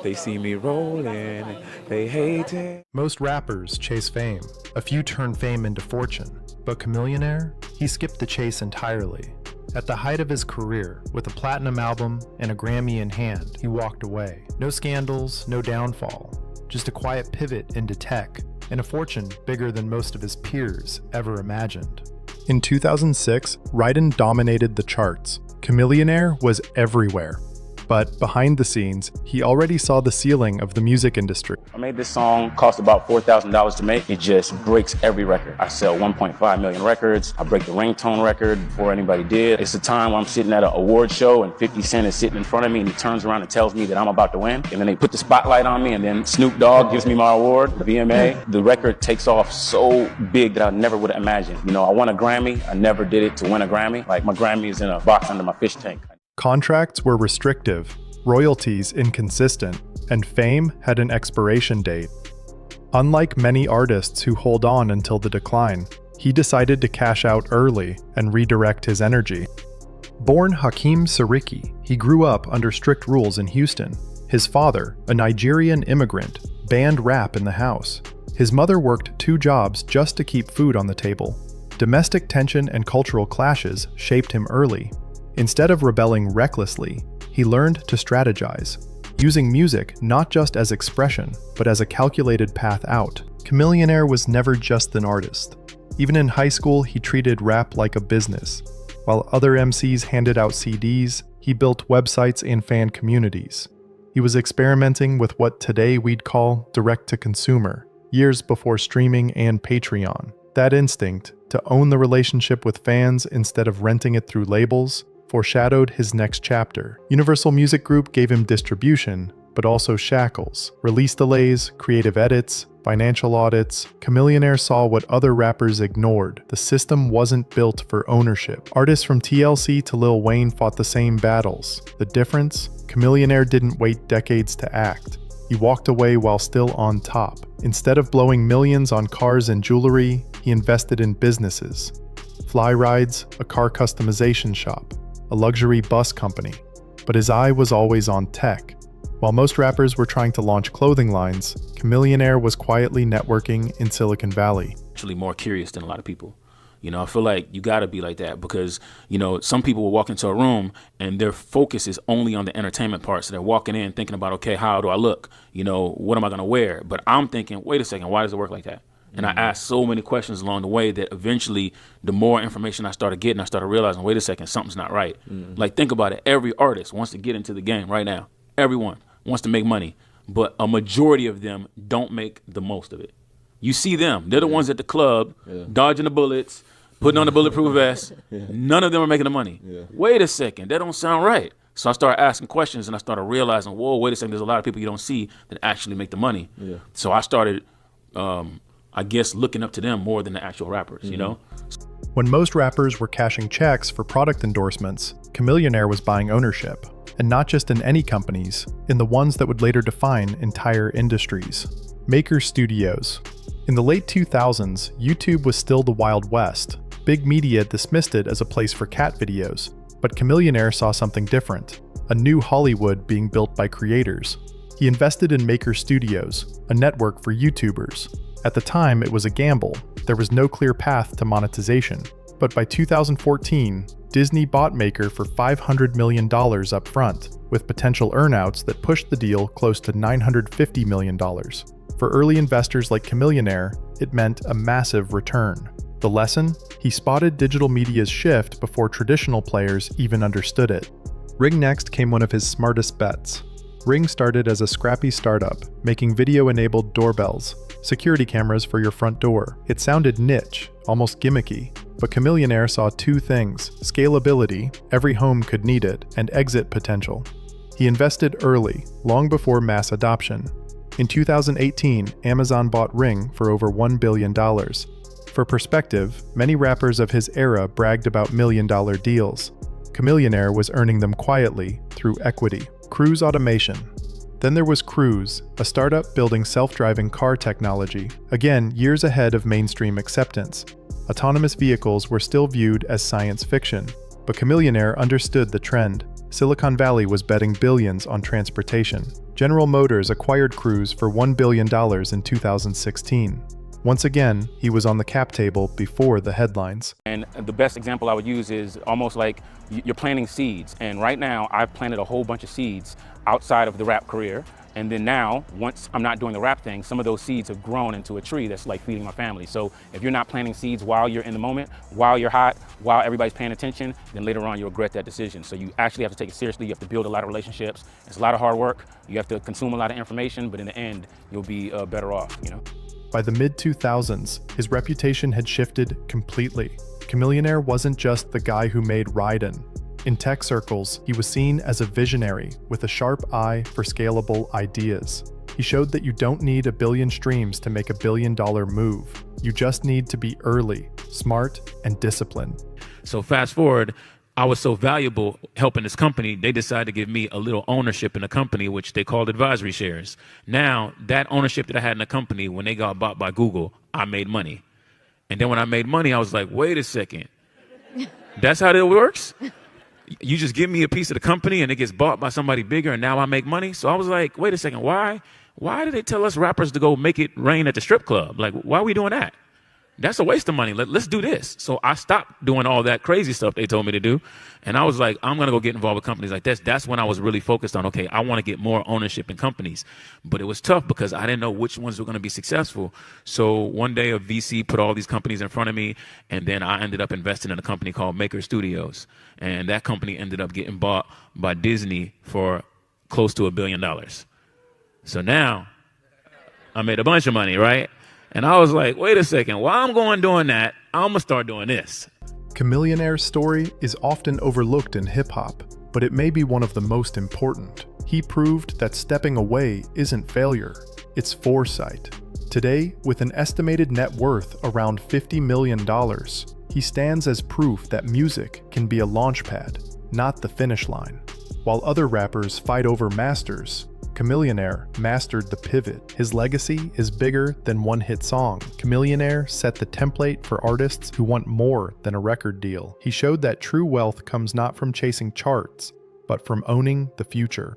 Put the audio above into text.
They see me rolling, they hating. Most rappers chase fame. A few turn fame into fortune. But Chamillionaire? He skipped the chase entirely. At the height of his career, with a platinum album and a Grammy in hand, he walked away. No scandals, no downfall. Just a quiet pivot into tech, and a fortune bigger than most of his peers ever imagined. In 2006, Ryden dominated the charts. Chamillionaire was everywhere. But behind the scenes, he already saw the ceiling of the music industry. I made this song, cost about $4,000 to make. It just breaks every record. I sell 1.5 million records. I break the ringtone record before anybody did. It's a time when I'm sitting at an award show and 50 Cent is sitting in front of me and he turns around and tells me that I'm about to win. And then they put the spotlight on me and then Snoop Dogg gives me my award, the VMA. The record takes off so big that I never would have imagined. You know, I won a Grammy. I never did it to win a Grammy. Like my Grammy is in a box under my fish tank. Contracts were restrictive, royalties inconsistent, and fame had an expiration date. Unlike many artists who hold on until the decline, he decided to cash out early and redirect his energy. Born Hakeem Sariki, he grew up under strict rules in Houston. His father, a Nigerian immigrant, banned rap in the house. His mother worked 2 jobs just to keep food on the table. Domestic tension and cultural clashes shaped him early. Instead of rebelling recklessly, he learned to strategize, using music not just as expression, but as a calculated path out. Chamillionaire was never just an artist. Even in high school, he treated rap like a business. While other MCs handed out CDs, he built websites and fan communities. He was experimenting with what today we'd call direct-to-consumer, years before streaming and Patreon. That instinct, to own the relationship with fans instead of renting it through labels, foreshadowed his next chapter. Universal Music Group gave him distribution, but also shackles, release delays, creative edits, financial audits. Chamillionaire saw what other rappers ignored. The system wasn't built for ownership. Artists from TLC to Lil Wayne fought the same battles. The difference? Chamillionaire didn't wait decades to act. He walked away while still on top. Instead of blowing millions on cars and jewelry, he invested in businesses. Fly Rides, a car customization shop, a luxury bus company, but his eye was always on tech. While most rappers were trying to launch clothing lines, Chamillionaire was quietly networking in Silicon Valley. Actually more curious than a lot of people. You know, I feel like you gotta be like that because, you know, some people will walk into a room and their focus is only on the entertainment part. So they're walking in thinking about, okay, how do I look? You know, what am I gonna wear? But I'm thinking, wait a second, why does it work like that? And I asked so many questions along the way that eventually the more information I started getting, I started realizing, wait a second, something's not right. Like, think about it. Every artist wants to get into the game right now. Everyone wants to make money. But a majority of them don't make the most of it. You see them. They're the ones at the club, dodging the bullets, putting on the bulletproof vest. None of them are making the money. Wait a second. That don't sound right. So I started asking questions, and I started realizing, whoa, wait a second. There's a lot of people you don't see that actually make the money. So I started... I guess looking up to them more than the actual rappers, you know? When most rappers were cashing checks for product endorsements, Chamillionaire was buying ownership. And not just in any companies, in the ones that would later define entire industries. Maker Studios. In the late 2000s, YouTube was still the Wild West. Big media dismissed it as a place for cat videos. But Chamillionaire saw something different. A new Hollywood being built by creators. He invested in Maker Studios, a network for YouTubers. At the time, it was a gamble. There was no clear path to monetization. But by 2014, Disney bought Maker for $500 million up front, with potential earnouts that pushed the deal close to $950 million. For early investors like Chamillionaire, it meant a massive return. The lesson? He spotted digital media's shift before traditional players even understood it. Ring next came one of his smartest bets. Ring started as a scrappy startup, making video-enabled doorbells, security cameras for your front door. It sounded niche, almost gimmicky, but Chamillionaire saw 2 things: scalability, every home could need it, and exit potential. He invested early, long before mass adoption. In 2018, Amazon bought Ring for over $1 billion. For perspective, many rappers of his era bragged about million-dollar deals. Chamillionaire was earning them quietly through equity. Cruise automation. Then there was Cruise, a startup building self-driving car technology, again years ahead of mainstream acceptance. Autonomous vehicles were still viewed as science fiction, but Chamillionaire understood the trend. Silicon Valley was betting billions on transportation. General Motors acquired Cruise for $1 billion in 2016. Once again, he was on the cap table before the headlines. And the best example I would use is almost like you're planting seeds. And right now, I've planted a whole bunch of seeds outside of the rap career. And then now, once I'm not doing the rap thing, some of those seeds have grown into a tree that's like feeding my family. So if you're not planting seeds while you're in the moment, while you're hot, while everybody's paying attention, then later on you'll regret that decision. So you actually have to take it seriously. You have to build a lot of relationships. It's a lot of hard work. You have to consume a lot of information, but in the end, you'll be better off, you know? By the mid-2000s, his reputation had shifted completely. Chamillionaire wasn't just the guy who made Raiden. In tech circles, he was seen as a visionary with a sharp eye for scalable ideas. He showed that you don't need 1 billion streams to make $1 billion move. You just need to be early, smart, and disciplined. So fast forward, I was so valuable helping this company, they decided to give me a little ownership in the company, which they called advisory shares. Now, that ownership that I had in the company, when they got bought by Google, I made money. And then when I made money, I was like, wait a second. That's how it works? You just give me a piece of the company and it gets bought by somebody bigger and now I make money? So I was like, wait a second, why do they tell us rappers to go make it rain at the strip club? Like, why are we doing that? That's a waste of money. Let's do this. So I stopped doing all that crazy stuff they told me to do. And I was like, I'm going to go get involved with companies like this. That's when I was really focused on, okay, I want to get more ownership in companies. But it was tough because I didn't know which ones were going to be successful. So one day a VC put all these companies in front of me, and then I ended up investing in a company called Maker Studios. And that company ended up getting bought by Disney for close to $1 billion. So now I made a bunch of money, right? And I was like, wait a second, while I'm going doing that, I'm going to start doing this. Chamillionaire's story is often overlooked in hip-hop, but it may be one of the most important. He proved that stepping away isn't failure, it's foresight. Today, with an estimated net worth around $50 million, he stands as proof that music can be a launchpad, not the finish line. While other rappers fight over masters, Chamillionaire mastered the pivot. His legacy is bigger than one hit song. Chamillionaire set the template for artists who want more than a record deal. He showed that true wealth comes not from chasing charts, but from owning the future.